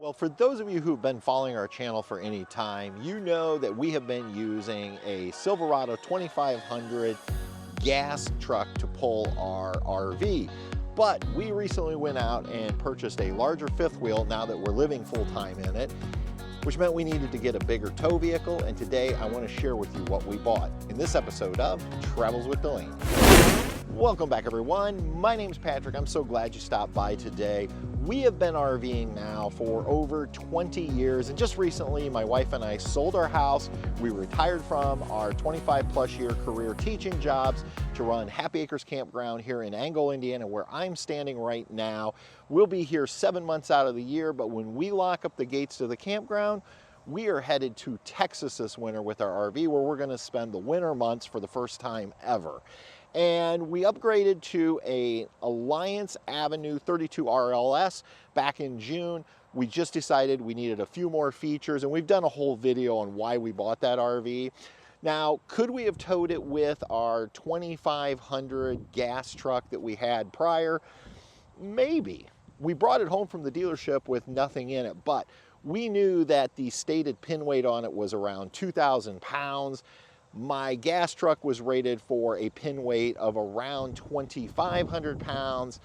Well, for those of you who've been following our channel for any time, you know that we have been using a Silverado 2500 gas truck to pull our RV. But we recently went out and purchased a larger fifth wheel now that we're living full time in it, which meant we needed to get a bigger tow vehicle. And today I want to share with you what we bought in this episode of Travels with Delaney. Welcome back, everyone. My name's Patrick. I'm so glad you stopped by today. We have been RVing now for over 20 years, and just recently my wife and I sold our house. We retired from our 25+ year career teaching jobs to run Happy Acres Campground here in Angola, Indiana, where I'm standing right now. We'll be here 7 months out of the year, but when we lock up the gates to the campground, we are headed to Texas this winter with our RV, where we're going to spend the winter months for the first time ever. And we upgraded to a Alliance Avenue 32 RLS back in June. We just decided we needed a few more features, and we've done a whole video on why we bought that RV. Now, could we have towed it with our 2500 gas truck that we had prior? Maybe. We brought it home from the dealership with nothing in it, but we knew that the stated pin weight on it was around 2,000 pounds. My gas truck was rated for a pin weight of around 2,500 pounds,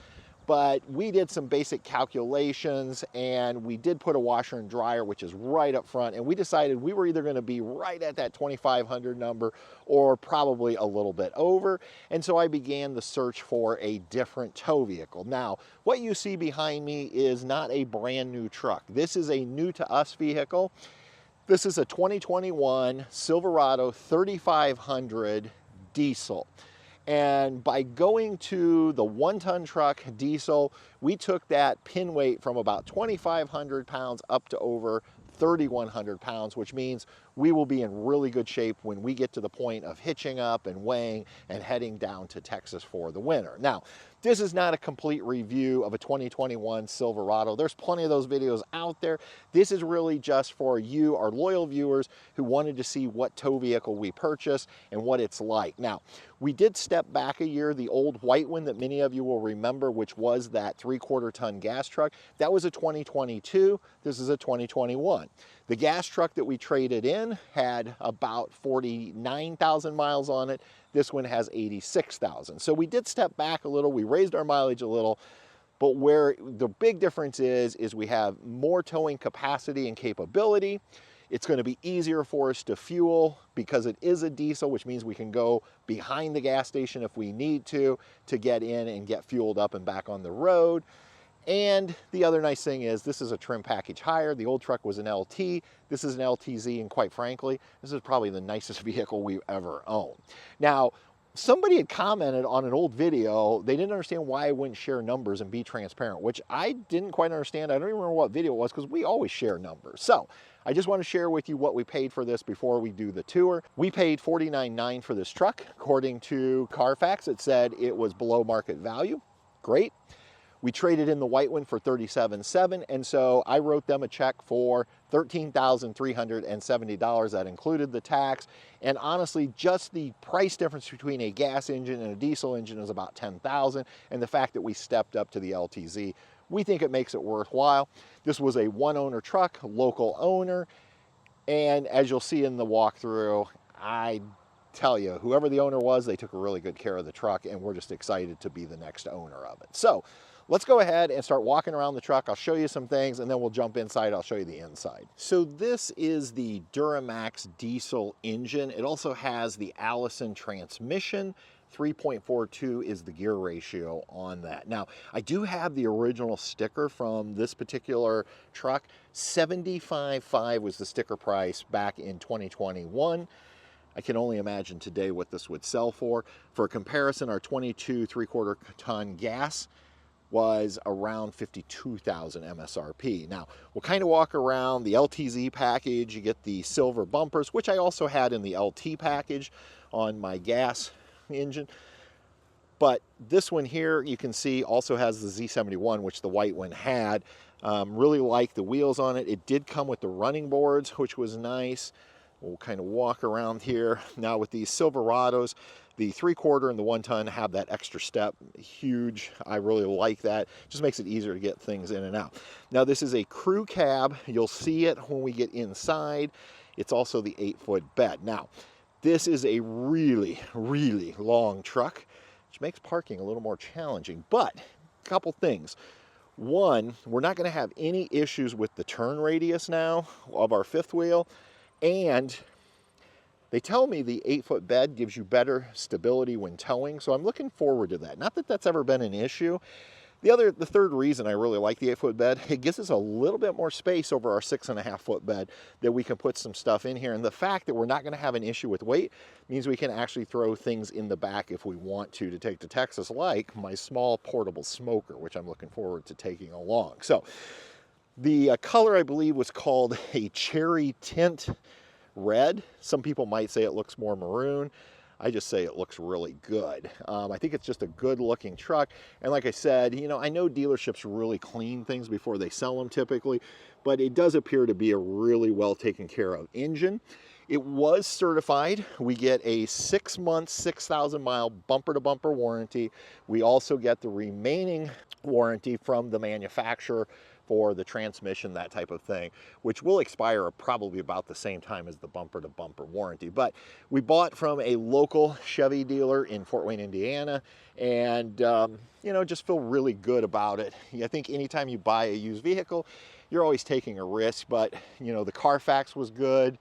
but we did some basic calculations and we did put a washer and dryer, which is right up front, and we decided we were either going to be right at that 2,500 number or probably a little bit over. And so I began the search for a different tow vehicle. Now, what you see behind me is not a brand new truck. This is a new to us vehicle. This is a 2021 Silverado 3500 diesel. And by going to the 1-ton truck diesel, we took that pin weight from about 2,500 pounds up to over 3,100 pounds, which means we will be in really good shape when we get to the point of hitching up and weighing and heading down to Texas for the winter. Now, this is not a complete review of a 2021 Silverado. There's plenty of those videos out there. This is really just for you, our loyal viewers, who wanted to see what tow vehicle we purchased and what it's like. Now, we did step back a year. The old white one that many of you will remember, which was that 3/4 ton gas truck, that was a 2022. This is a 2021. The gas truck that we traded in had about 49,000 miles on it. This one has 86,000. So we did step back a little. We raised our mileage a little, but where the big difference is we have more towing capacity and capability. It's going to be easier for us to fuel because it is a diesel, which means we can go behind the gas station if we need to get in and get fueled up and back on the road. And the other nice thing is this is a trim package higher. The old truck was an LT. This is an LTZ, and quite frankly, this is probably the nicest vehicle we've ever owned. Now, somebody had commented on an old video, they didn't understand why I wouldn't share numbers and be transparent, which I didn't quite understand. I don't even remember what video it was because we always share numbers. So I just want to share with you what we paid for this before we do the tour. We paid $49,900 for this truck. According to Carfax, it said it was below market value. Great. We traded in the white one for $37,700, and so I wrote them a check for $13,370. That included the tax, and honestly, just the price difference between a gas engine and a diesel engine is about $10,000, and the fact that we stepped up to the LTZ, we think it makes it worthwhile. This was a one-owner truck, local owner, and as you'll see in the walkthrough, I tell you, whoever the owner was, they took really good care of the truck, and we're just excited to be the next owner of it. So let's go ahead and start walking around the truck. I'll show you some things and then we'll jump inside. I'll show you the inside. So this is the Duramax Diesel engine. It also has the Allison transmission. 3.42 is the gear ratio on that. Now, I do have the original sticker from this particular truck. $75,500 was the sticker price back in 2021. I can only imagine today what this would sell for. For a comparison, our 22 3/4 ton gas was around 52,000 MSRP. Now, we'll kind of walk around the LTZ package. You get the silver bumpers, which I also had in the LT package on my gas engine. But this one here, you can see, also has the Z71, which the white one had. Really like the wheels on it. It did come with the running boards, which was nice. We'll kind of walk around here. Now with these Silverados, The 3/4 and the 1 ton have that extra step, huge. I really like that. Just makes it easier to get things in and out. Now this is a crew cab. You'll see it when we get inside. It's also the 8-foot bed. Now, this is a really, really long truck, which makes parking a little more challenging, but a couple things. One, we're not going to have any issues with the turn radius now of our fifth wheel, and they tell me the 8-foot bed gives you better stability when towing, so I'm looking forward to that. Not that that's ever been an issue. The third reason I really like the 8-foot bed, it gives us a little bit more space over our 6.5-foot bed that we can put some stuff in here. And the fact that we're not going to have an issue with weight means we can actually throw things in the back if we want to take to Texas, like my small portable smoker, which I'm looking forward to taking along. So the color, I believe, was called a cherry tint red. Some people might say it looks more maroon. I just say it looks really good. I think it's just a good looking truck. And like I said, you know, I know dealerships really clean things before they sell them typically, but it does appear to be a really well taken care of engine. It was certified. We get a 6-month, 6,000 mile bumper to bumper warranty. We also get the remaining warranty from the manufacturer for the transmission, that type of thing, which will expire probably about the same time as the bumper to bumper warranty. But we bought from a local Chevy dealer in Fort Wayne, Indiana, and you know, just feel really good about it. I think anytime you buy a used vehicle, you're always taking a risk, but you know, the Carfax was good.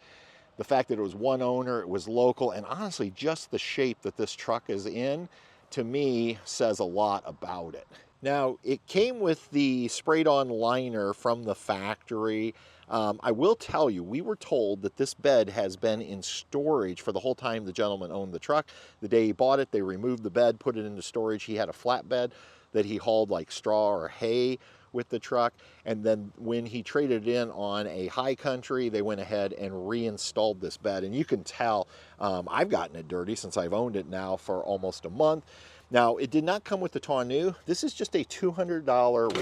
The fact that it was one owner, it was local, and honestly, just the shape that this truck is in, to me, says a lot about it. Now, it came with the sprayed-on liner from the factory. I will tell you, we were told that this bed has been in storage for the whole time the gentleman owned the truck. The day he bought it, they removed the bed, put it into storage. He had a flatbed that he hauled like straw or hay with the truck, and then when he traded it in on a high country, they went ahead and reinstalled this bed. And you can tell I've gotten it dirty since I've owned it now for almost a month. Now, it did not come with the tonneau. This is just a $200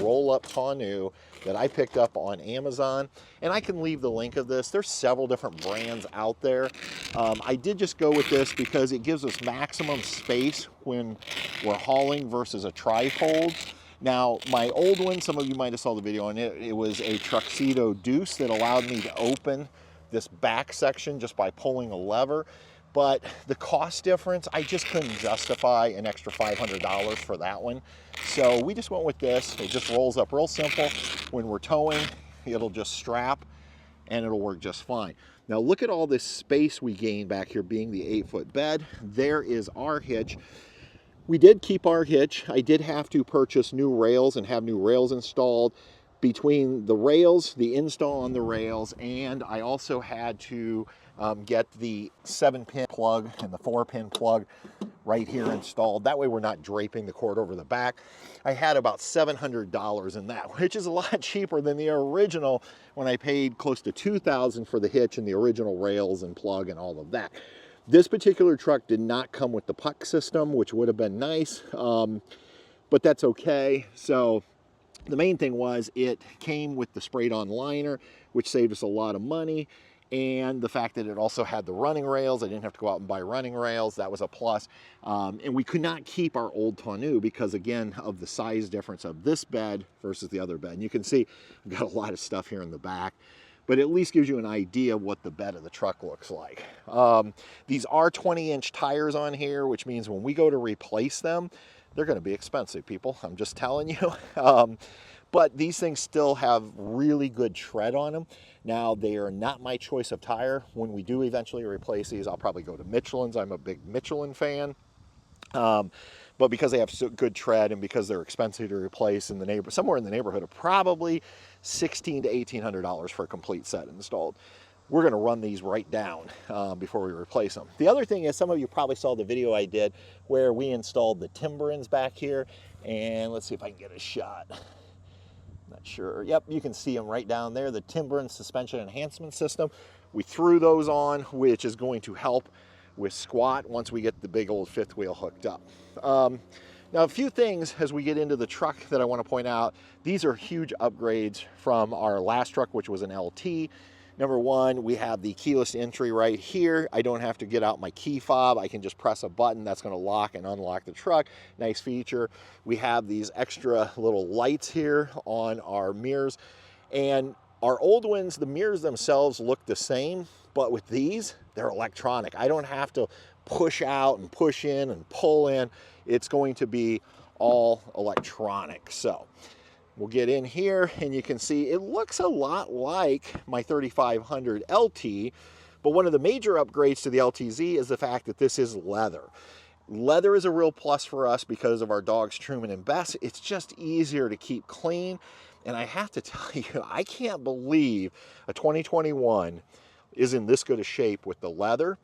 roll-up tonneau that I picked up on Amazon, and I can leave the link of this. There's several different brands out there. I did just go with this because it gives us maximum space when we're hauling versus a trifold. Now, my old one, some of you might have saw the video on it, it was a Tuxedo Deuce that allowed me to open this back section just by pulling a lever. But the cost difference, I just couldn't justify an extra $500 for that one. So we just went with this. It just rolls up real simple. When we're towing, it'll just strap and it'll work just fine. Now look at all this space we gained back here being the 8-foot bed. There is our hitch. We did keep our hitch. I did have to purchase new rails and have new rails installed. Between the rails, the install on the rails, and I also had to get the 7-pin plug and the 4-pin plug right here installed. That way we're not draping the cord over the back. I had about $700 in that, which is a lot cheaper than the original when I paid close to $2,000 for the hitch and the original rails and plug and all of that. This particular truck did not come with the puck system, which would have been nice, but that's okay. So the main thing was it came with the sprayed-on liner, which saved us a lot of money, and the fact that it also had the running rails. I didn't have to go out and buy running rails. That was a plus. And we could not keep our old tonneau because, again, of the size difference of this bed versus the other bed. And you can see I've got a lot of stuff here in the back, but at least gives you an idea of what the bed of the truck looks like. These are 20-inch tires on here, which means when we go to replace them, they're going to be expensive, people. I'm just telling you. But these things still have really good tread on them. Now, they are not my choice of tire. When we do eventually replace these, I'll probably go to Michelin's. I'm a big Michelin fan. But because they have so good tread and because they're expensive to replace in the somewhere in the neighborhood of probably $1,600 to $1,800 for a complete set installed, we're going to run these right down before we replace them. The other thing is, some of you probably saw the video I did where we installed the timberins back here, and let's see if I can get a shot. Not sure. Yep, you can see them right down there, the timberin suspension enhancement system. We threw those on, which is going to help with squat once we get the big old fifth wheel hooked up. Now, a few things as we get into the truck that I want to point out. These are huge upgrades from our last truck, which was an LT. Number one, we have the keyless entry right here. I don't have to get out my key fob. I can just press a button that's going to lock and unlock the truck. Nice feature. We have these extra little lights here on our mirrors. And our old ones, the mirrors themselves look the same, but with these, they're electronic. I don't have to push out and push in and pull in. It's going to be all electronic. So we'll get in here and you can see it looks a lot like my 3500 LT, but one of the major upgrades to the LTZ is the fact that this is leather. Leather is a real plus for us because of our dogs Truman and Bess. It's just easier to keep clean. And I have to tell you, I can't believe a 2021 is in this good a shape with the leather.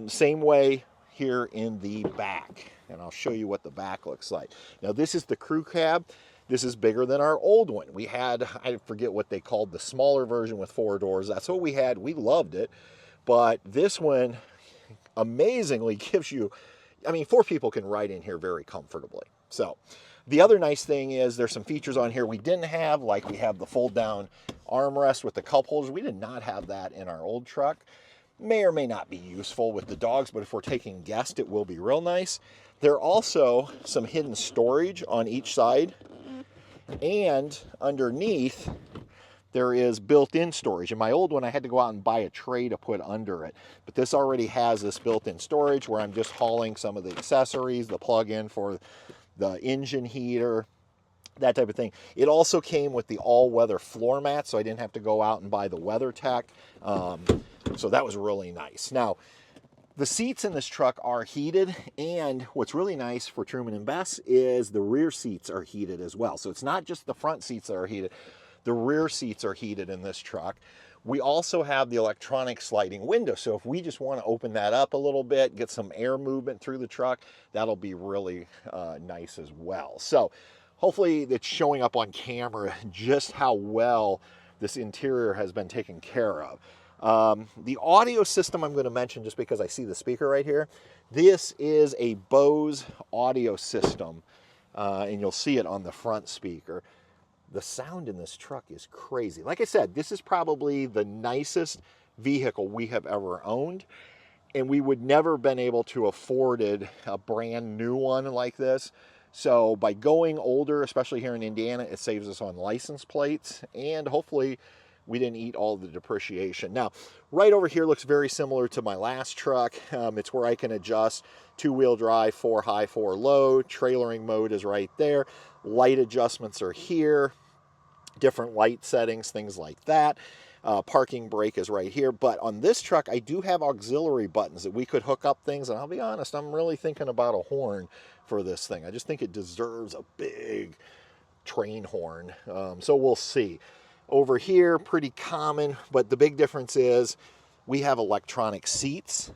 Same way here in the back. And I'll show you what the back looks like. Now this is the crew cab. This is bigger than our old one. We had, I forget what they called the smaller version with 4 doors. That's what we had. We loved it. But this one amazingly gives you, I mean, 4 people can ride in here very comfortably. So the other nice thing is there's some features on here we didn't have, like we have the fold down armrest with the cup holders. We did not have that in our old truck. May or may not be useful with the dogs, but if we're taking guests, it will be real nice. There are also some hidden storage on each side. And underneath, there is built-in storage. In my old one, I had to go out and buy a tray to put under it. But this already has this built-in storage where I'm just hauling some of the accessories, the plug-in for the engine heater, that type of thing. It also came with the all-weather floor mat, so I didn't have to go out and buy the WeatherTech. So that was really nice. Now, the seats in this truck are heated, and what's really nice for Truman and Bess is the rear seats are heated as well. So it's not just the front seats that are heated, the rear seats are heated in this truck. We also have the electronic sliding window, so if we just want to open that up a little bit, get some air movement through the truck, that'll be really nice as well. So hopefully it's showing up on camera just how well this interior has been taken care of. The audio system I'm going to mention just because I see the speaker right here. This is a Bose audio system, and you'll see it on the front speaker. The sound in this truck is crazy. Like I said, this is probably the nicest vehicle we have ever owned, and we would never been able to afford a brand new one like this. So by going older, especially here in Indiana, it saves us on license plates, and hopefully we didn't eat all the depreciation. Now, right over here looks very similar to my last truck. It's where I can adjust 2-wheel drive, 4 high, 4 low. Trailering mode is right there. Light adjustments are here. Different light settings, things like that. Parking brake is right here. But on this truck, I do have auxiliary buttons that we could hook up things. And I'll be honest, I'm really thinking about a horn for this thing. I just think it deserves a big train horn. So we'll see. Over here, pretty common, but the big difference is we have electronic seats,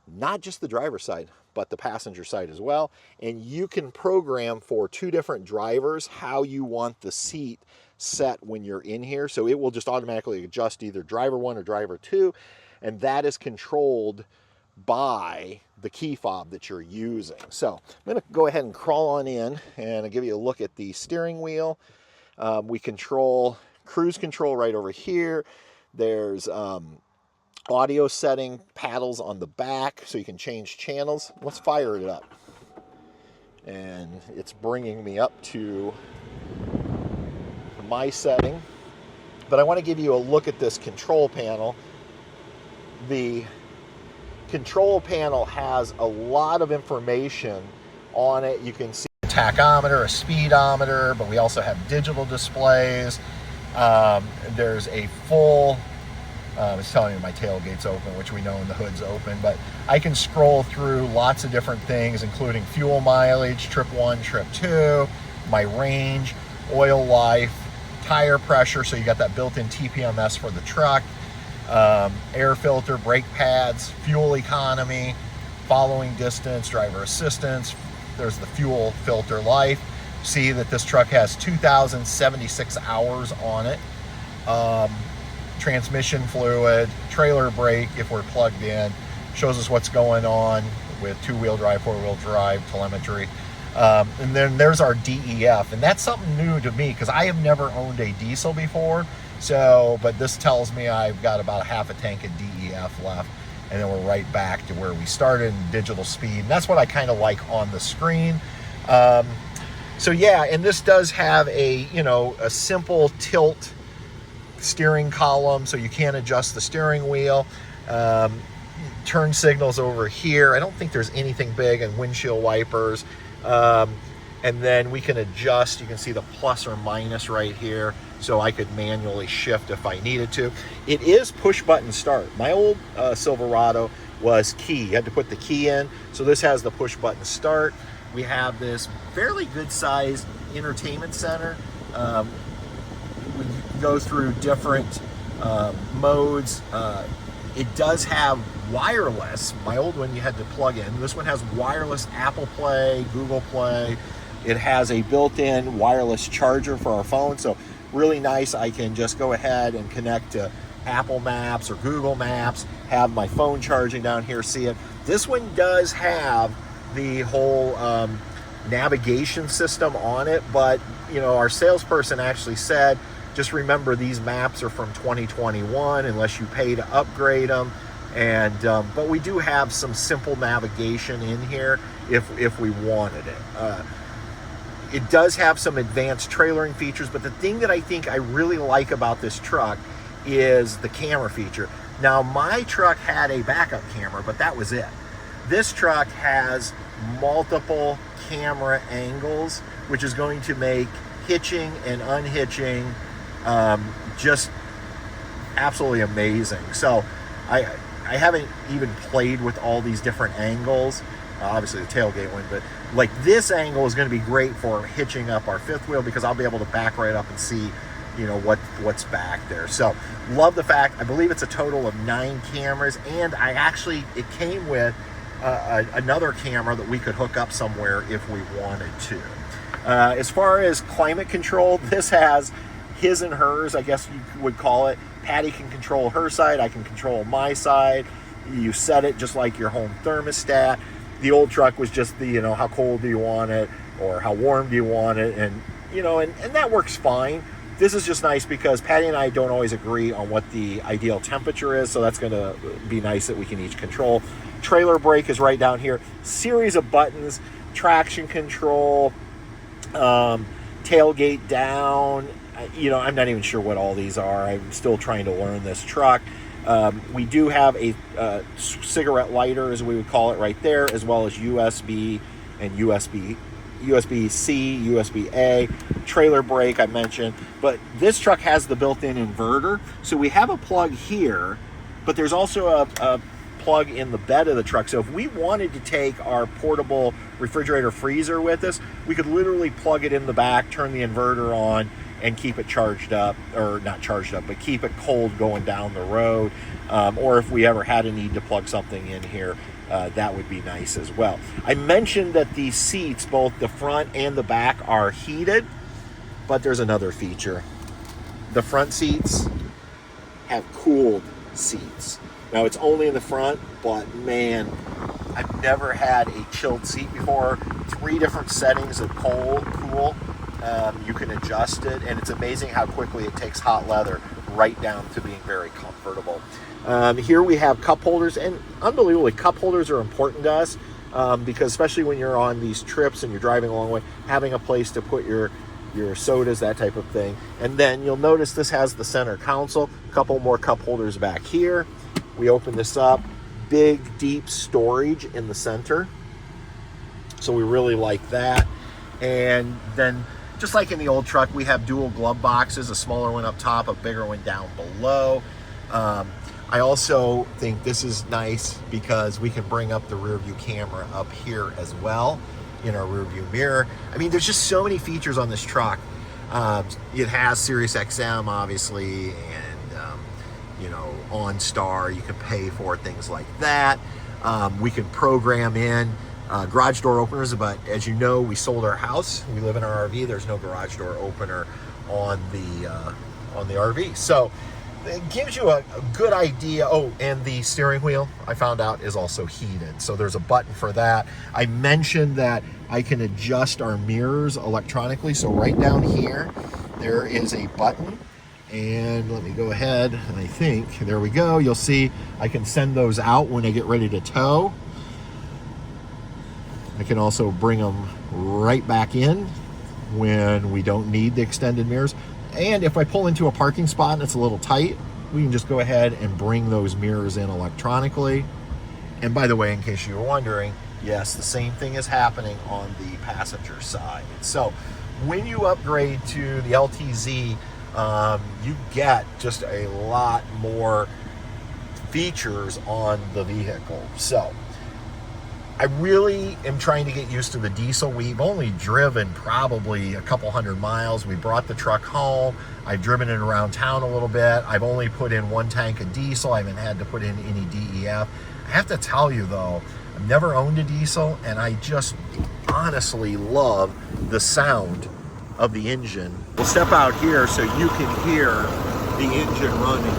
not just the driver's side, but the passenger side as well. And you can program for 2 different drivers how you want the seat set when you're in here. So it will just automatically adjust either driver 1 or driver 2, and that is controlled by the key fob that you're using. So I'm going to go ahead and crawl on in and I'll give you a look at the steering wheel. We control cruise control right over here. There's audio setting paddles on the back so you can change channels. Let's fire it up. And it's bringing me up to my setting. But I want to give you a look at this control panel. The control panel has a lot of information on it. You can see tachometer, a speedometer, but we also have digital displays. There's a full, it's telling me my tailgate's open, which we know when the hood's open, but I can scroll through lots of different things, including fuel mileage, trip 1, trip 2, my range, oil life, tire pressure, so you got that built-in TPMS for the truck, air filter, brake pads, fuel economy, following distance, driver assistance. There's the fuel filter life. See that this truck has 2,076 hours on it. Transmission fluid, trailer brake if we're plugged in. Shows us what's going on with 2-wheel drive, 4-wheel drive, telemetry. And then there's our DEF, and that's something new to me because I have never owned a diesel before. So, but this tells me I've got about a half a tank of DEF left, and then we're right back to where we started in digital speed. And that's what I kind of like on the screen. So yeah, and this does have a, you know, a simple tilt steering column, so you can adjust the steering wheel. Turn signals over here. I don't think there's anything big, and windshield wipers. And then we can adjust, you can see the plus or minus right here, so I could manually shift if I needed to. It is push button start. My old Silverado was key. You had to put the key in, so this has the push button start. We have this fairly good sized entertainment center. We go through different modes. It does have wireless. My old one you had to plug in. This one has wireless Apple Play, Google Play. It has a built-in wireless charger for our phone, so really nice. I can just go ahead and connect to Apple Maps or Google Maps, have my phone charging down here, see it. This one does have the whole navigation system on it, but you know, our salesperson actually said, just remember these maps are from 2021 unless you pay to upgrade them. And but we do have some simple navigation in here if we wanted it. It does have some advanced trailering features, but the thing that I think I really like about this truck is the camera feature. Now, my truck had a backup camera, but that was it. This truck has multiple camera angles, which is going to make hitching and unhitching just absolutely amazing. So I haven't even played with all these different angles, obviously the tailgate one, but like this angle is going to be great for hitching up our fifth wheel because I'll be able to back right up and see, you know, what's back there. So love the fact, I believe it's a total of 9 cameras, and it came with another camera that we could hook up somewhere if we wanted to. As far as climate control, this has his and hers, I guess you would call it. Patty can control her side, I can control my side. You set it just like your home thermostat. The old truck was just the, you know, how cold do you want it or how warm do you want it, and you know, and that works fine. This is just nice because Patty and I don't always agree on what the ideal temperature is, so that's going to be nice that we can each control. Trailer brake is right down here. Series of buttons, traction control, tailgate down. You know, I'm not even sure what all these are. I'm still trying to learn this truck. We do have a cigarette lighter, as we would call it, right there, as well as USB and USB-C, USB-A, trailer brake I mentioned. But this truck has the built-in inverter, so we have a plug here, but there's also a plug in the bed of the truck. So if we wanted to take our portable refrigerator freezer with us, we could literally plug it in the back, turn the inverter on, and keep it charged up, or not charged up, but keep it cold going down the road. Or if we ever had a need to plug something in here, that would be nice as well. I mentioned that these seats, both the front and the back, are heated, but there's another feature. The front seats have cooled seats. Now it's only in the front, but man, I've never had a chilled seat before. 3 different settings of cool. You can adjust it, and it's amazing how quickly it takes hot leather right down to being very comfortable. Here we have cup holders, and unbelievably, cup holders are important to us because especially when you're on these trips and you're driving a long way, having a place to put your sodas, that type of thing. And then you'll notice this has the center console, a couple more cup holders back here. We open this up, big deep storage in the center, so we really like that. And then just like in the old truck, we have dual glove boxes, a smaller one up top, a bigger one down below. I also think this is nice because we can bring up the rear view camera up here as well in our rear view mirror. I mean, there's just so many features on this truck. It has Sirius XM, obviously, and you know, OnStar, you can pay for things like that. We can program in garage door openers, but as you know, we sold our house. We live in our RV. There's no garage door opener on the RV. So it gives you a good idea. Oh, and the steering wheel, I found out, is also heated. So there's a button for that. I mentioned that I can adjust our mirrors electronically. So right down here, there is a button. And let me go ahead, and I think, there we go. You'll see I can send those out when I get ready to tow. I can also bring them right back in when we don't need the extended mirrors. And if I pull into a parking spot and it's a little tight, we can just go ahead and bring those mirrors in electronically. And by the way, in case you were wondering, yes, the same thing is happening on the passenger side. So when you upgrade to the LTZ, you get just a lot more features on the vehicle. So I really am trying to get used to the diesel. We've only driven probably a couple hundred miles. We brought the truck home. I've driven it around town a little bit. I've only put in 1 tank of diesel. I haven't had to put in any DEF. I have to tell you though, I've never owned a diesel, and I just honestly love the sound of the engine. We'll step out here so you can hear the engine running.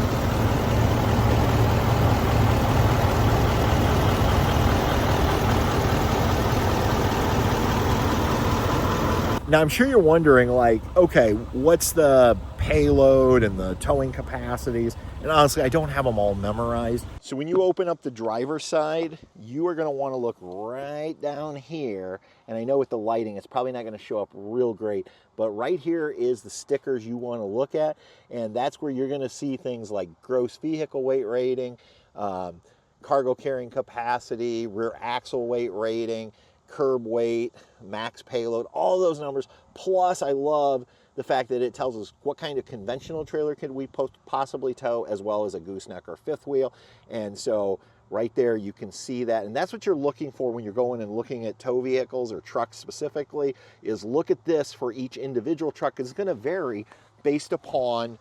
Now, I'm sure you're wondering, like, okay, what's the payload and the towing capacities? And honestly, I don't have them all memorized. So when you open up the driver's side, you are going to want to look right down here. And I know with the lighting, it's probably not going to show up real great, but right here is the stickers you want to look at. And that's where you're going to see things like gross vehicle weight rating, cargo carrying capacity, rear axle weight rating, curb weight, max payload, all those numbers. Plus, I love the fact that it tells us what kind of conventional trailer could we possibly tow, as well as a gooseneck or fifth wheel. And so right there, you can see that. And that's what you're looking for when you're going and looking at tow vehicles or trucks specifically, is look at this for each individual truck, because it's going to vary based upon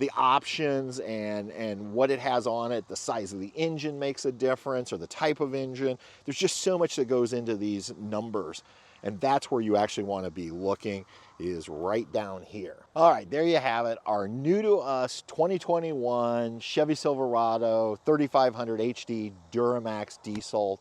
the options and what it has on it. The size of the engine makes a difference, or the type of engine. There's just so much that goes into these numbers, and that's where you actually want to be looking, is right down here. All right, there you have it, our new to us 2021 Chevy Silverado 3500 HD Duramax Diesel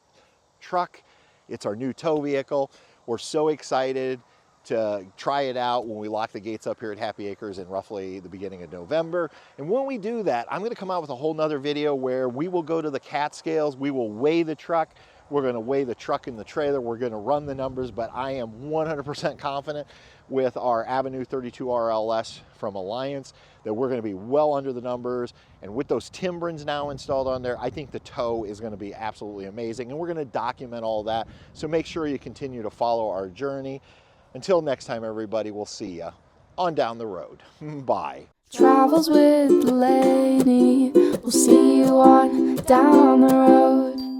truck. It's our new tow vehicle. We're so excited to try it out when we lock the gates up here at Happy Acres in roughly the beginning of November. And when we do that, I'm gonna come out with a whole nother video where we will go to the Catskills, we will weigh the truck, we're gonna weigh the truck and the trailer, we're gonna run the numbers, but I am 100% confident with our Avenue 32 RLS from Alliance that we're gonna be well under the numbers. And with those Timbrins now installed on there, I think the tow is gonna be absolutely amazing. And we're gonna document all that. So make sure you continue to follow our journey. Until next time, everybody, we'll see ya on down the road. Bye. Travels with Delaney. We'll see you on down the road.